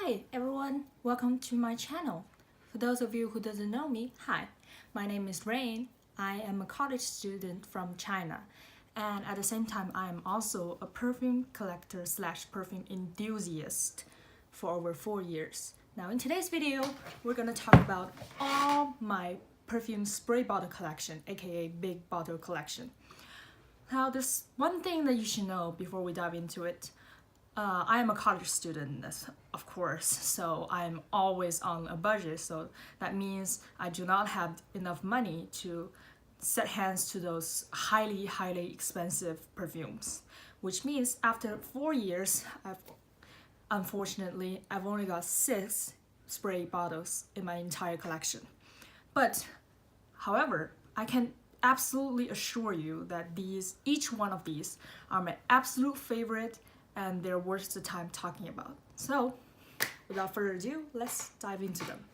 Hi everyone, welcome to my channel. For those of you who doesn't know me, hi, my name is Rain. I am a college student from China, and at the same time I am also a perfume collector slash perfume enthusiast for over 4 years. Now in today's video, we're gonna talk about all my perfume spray bottle collection, aka big bottle collection. Now there's one thing that you should know before we dive into it. I am a college student, of course, so I'm always on a budget, so that means I do not have enough money to set hands to those highly expensive perfumes, which means after 4 years, unfortunately, I've only got 6 spray bottles in my entire collection. But, however, I can absolutely assure you that each one of these are my absolute favorite and they're worth the time talking about. So, without further ado, let's dive into them.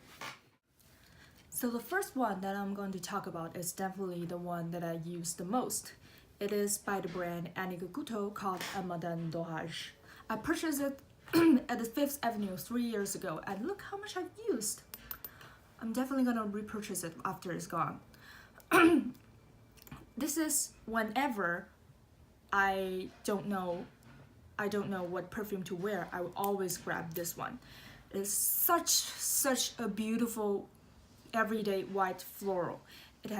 So the first one that I'm going to talk about is definitely the one that I use the most. It is by the brand Annick Goutal called Un Matin. I purchased it at the 5th Avenue 3 years ago, and look how much I've used. I'm definitely gonna repurchase it after it's gone. This is whenever I don't know what perfume to wear, I will always grab this one. It's such a beautiful everyday white floral. It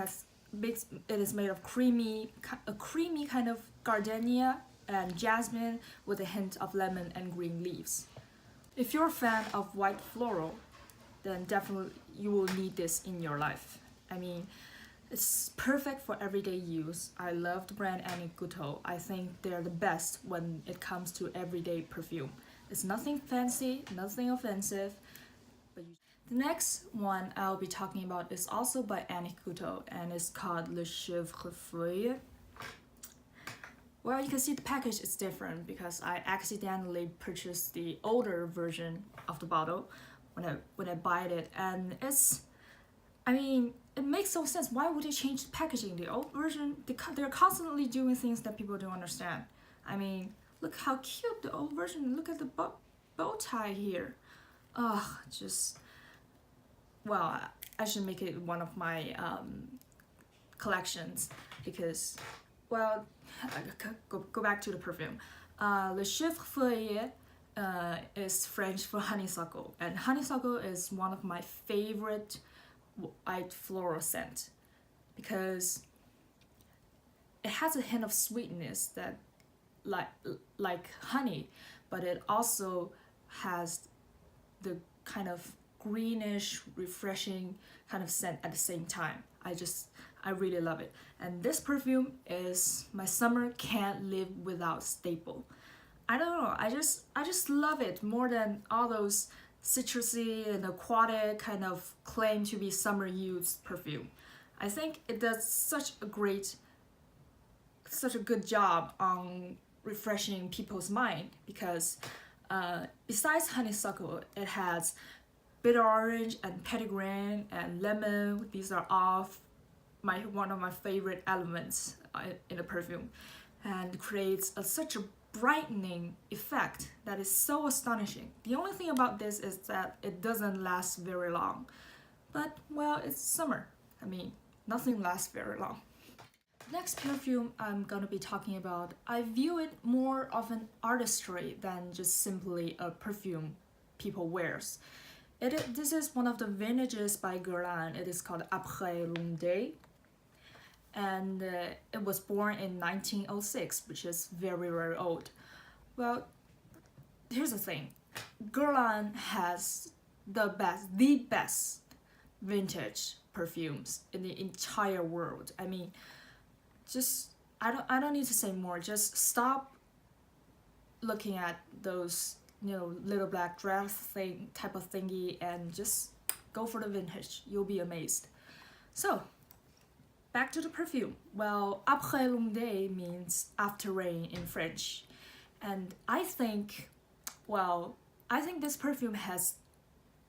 is made of a creamy kind of gardenia and jasmine with a hint of lemon and green leaves. If you're a fan of white floral, then definitely you will need this in your life. I mean, it's perfect for everyday use. I love the brand Annick Goutal. I think they're the best when it comes to everyday perfume. It's nothing fancy, nothing offensive. But the next one I'll be talking about is also by Annick Goutal, and it's called Le Chevrefeuille. Well, you can see the package is different because I accidentally purchased the older version of the bottle when I bought it, and it makes no sense. Why would they change the packaging? The old version, they're constantly doing things that people don't understand. I mean, look how cute the old version. Look at the bow tie here. Ugh, well, I should make it one of my collections because, well, go back to the perfume. Le Chevrefeuille is French for honeysuckle, and honeysuckle is one of my favorite white floral scent because it has a hint of sweetness that like honey, but it also has the kind of greenish refreshing kind of scent at the same time. I really love it, and this perfume is my summer can't live without staple. I don't know, I just love it more than all those citrusy and aquatic kind of claim to be summer use perfume. I think it does such a good job on refreshing people's mind because besides honeysuckle, it has bitter orange and petitgrain and lemon. These are all one of my favorite elements in a perfume, and creates such a brightening effect that is so astonishing. The only thing about this is that it doesn't last very long, but well, it's summer. I mean, nothing lasts very long. Next perfume I'm gonna be talking about, I view it more of an artistry than just simply a perfume people wears. This is one of the vintages by Guerlain. It is called Après, and it was born in 1906, which is very old. Well, here's the thing. Guerlain has the best vintage perfumes in the entire world. I mean, I don't need to say more. Just stop looking at those little black dress type of thingy and just go for the vintage. You'll be amazed. So back to the perfume. Well, après l'onde means after rain in French. And I think this perfume has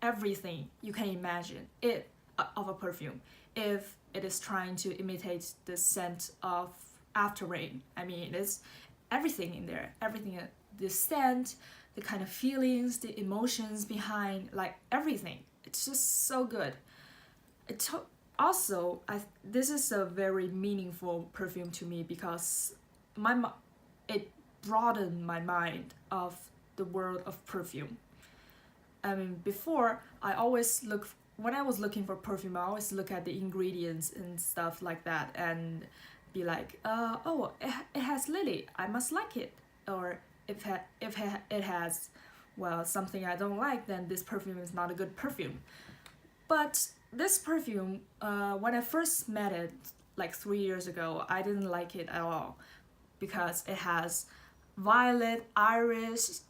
everything you can imagine of a perfume if it is trying to imitate the scent of after rain. I mean, it's everything in there. Everything, the scent, the kind of feelings, the emotions behind, like everything. It's just so good. Also, this is a very meaningful perfume to me because it broadened my mind of the world of perfume. I mean, before when I was looking for perfume, I always look at the ingredients and stuff like that and be like, oh, it has lily, I must like it. Or if it has, well, something I don't like, then this perfume is not a good perfume. But this perfume, when I first met it like 3 years ago, I didn't like it at all because it has violet, iris,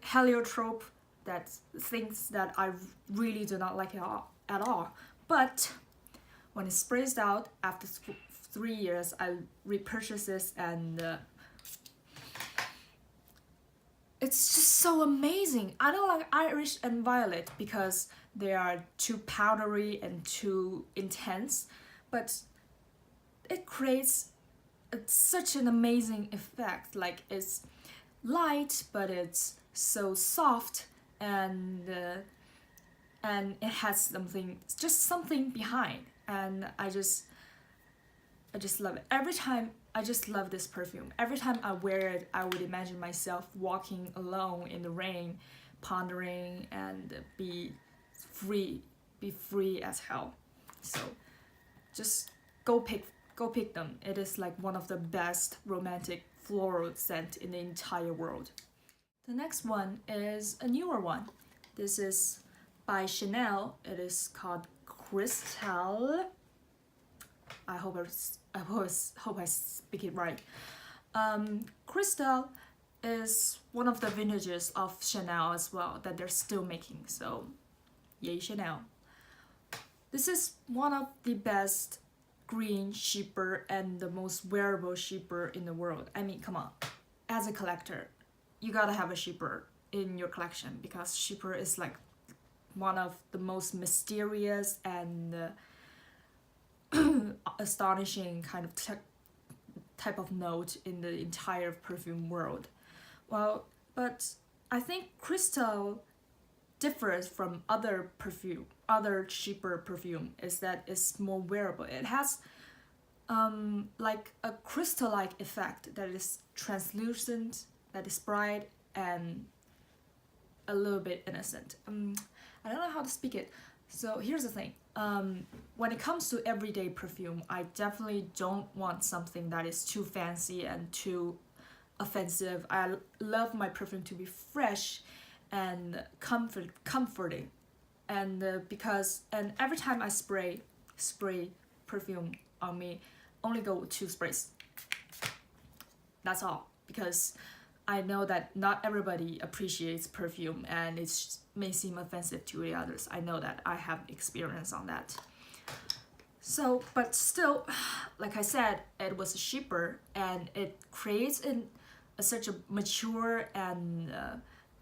heliotrope, that's things that I really do not like at all. But when it sprays out after 3 years, I repurchase this and it's just so amazing. I don't like iris and violet because they are too powdery and too intense, but it creates such an amazing effect. Like, it's light, but it's so soft, and it has something behind, and I just love it. Every time I just love this perfume. Every time I wear it, I would imagine myself walking alone in the rain, pondering and be free as hell. So just go pick them. It is like one of the best romantic floral scent in the entire world. The next one is a newer one. This is by Chanel. It is called Cristalle. I hope I speak it right. Cristalle is one of the vintages of Chanel as well that they're still making. So, yay Chanel. This is one of the best green shipper and the most wearable shipper in the world. I mean, come on. As a collector, you gotta have a shipper in your collection because shipper is like one of the most mysterious and astonishing kind of type of note in the entire perfume world. Well, but I think Cristalle differs from other cheaper perfume is that it's more wearable. It has like a crystal-like effect that is translucent, that is bright, and a little bit innocent. I don't know how to speak it. So here's the thing. When it comes to everyday perfume, I definitely don't want something that is too fancy and too offensive. I love my perfume to be fresh and comforting, and every time I spray perfume on me, only go 2 sprays. That's all, because I know that not everybody appreciates perfume and it may seem offensive to the others. I know that. I have experience on that. So, but still, like I said, it was cheaper and it creates such a mature and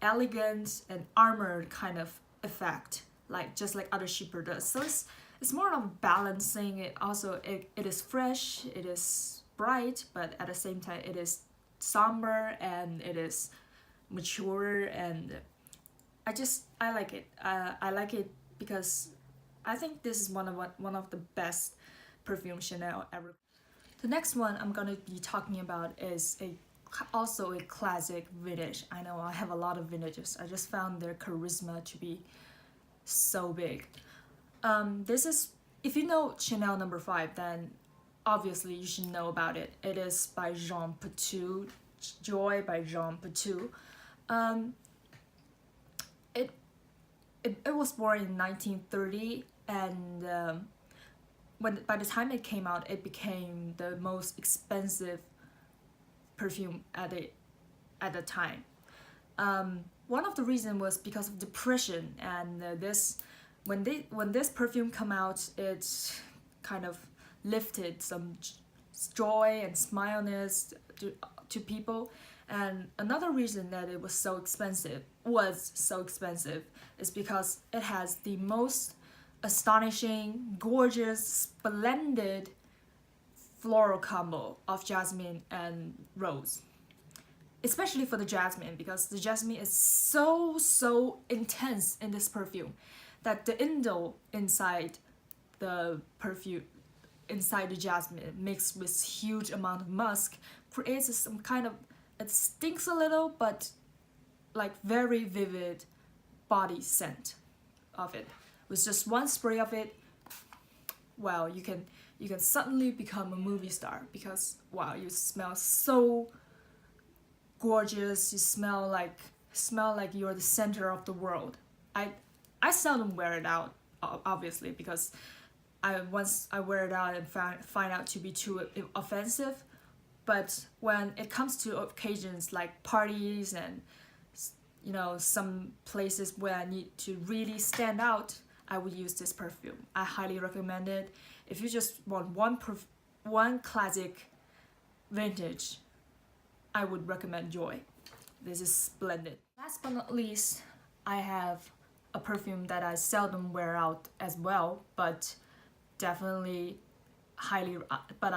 elegant and armored kind of effect, just like other cheaper does. So it's more of balancing it. Also, it is fresh, it is bright, but at the same time it is somber and it is mature, and I like it. I like it because I think this is one of the best perfume Chanel ever. The next one I'm gonna be talking about is also a classic vintage. I know I have a lot of vintages. I just found their charisma to be so big. This is, if you know Chanel No. 5, then obviously you should know about it. It is by Patou Joy by Patou. It was born in 1930, and by the time it came out, it became the most expensive perfume at the time. One of the reasons was because of depression, and when this perfume come out, it kind of lifted some joy and smileness to people. And another reason that it was so expensive is because it has the most astonishing, gorgeous, splendid floral combo of jasmine and rose. especially for the jasmine, because the jasmine is so intense in this perfume that the indole inside the perfume, inside the jasmine mixed with huge amount of musk, creates some kind of, it stinks a little, but like very vivid body scent of it. With just one spray of it, wow, you can suddenly become a movie star, because wow, you smell so gorgeous. You smell like you're the center of the world. I seldom wear it out, obviously, because once I wear it out and find out to be too offensive. But when it comes to occasions like parties and, you know, some places where I need to really stand out, I would use this perfume. I highly recommend it. If you just want one classic vintage, I would recommend Joy. This is splendid. Last but not least, I have a perfume that I seldom wear out as well, but definitely I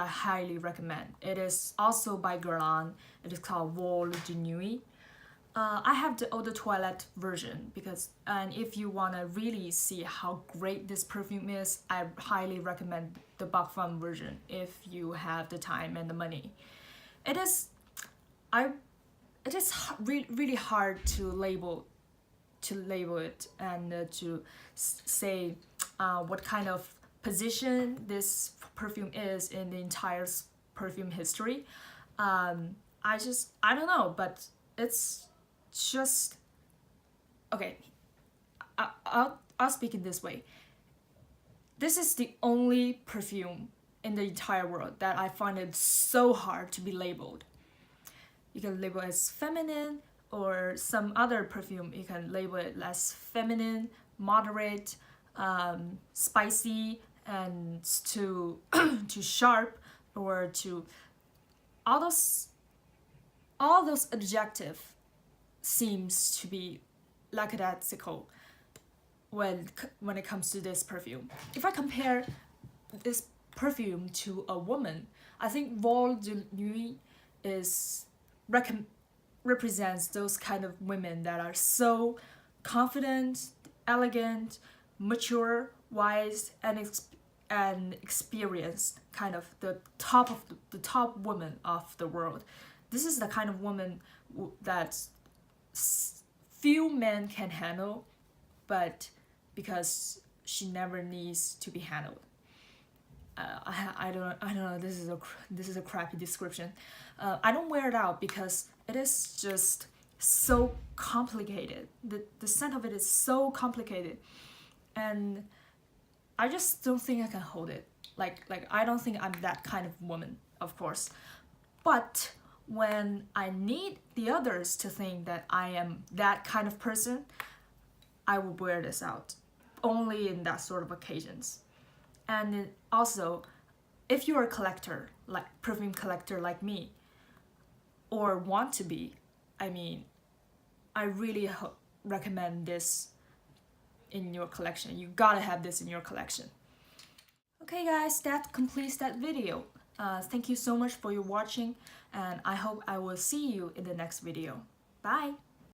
highly recommend. It is also by Guerlain. It is called Vol de Nuit. I have the eau de toilette version, and if you want to really see how great this perfume is, I highly recommend the parfum version if you have the time and the money. It is really hard to label it and to say what kind of position this perfume is in the entire perfume history. I don't know, but it's just okay. I'll speak in this way. This is the only perfume in the entire world that I find it so hard to be labeled. You can label it as feminine, or some other perfume you can label it as feminine, moderate, spicy, and to sharp, or to all those adjectives seems to be lackadaisical when it comes to this perfume. If I compare this perfume to a woman, I think Vol de Nuit represents those kind of women that are so confident, elegant, mature, wise, and experienced, kind of the top woman of the world. This is the kind of woman that few men can handle, but because she never needs to be handled. I don't know. This is a crappy description. I don't wear it out because it is just so complicated. The scent of it is so complicated, and I just don't think I can hold it. Like I don't think I'm that kind of woman, of course. But when I need the others to think that I am that kind of person, I will wear this out, only in that sort of occasions. And also, if you're a collector, like perfume collector like me, or want to be, I mean, I really recommend this in your collection. You gotta have this in your collection. Okay guys, that completes that video. Thank you so much for your watching, and I hope I will see you in the next video. Bye!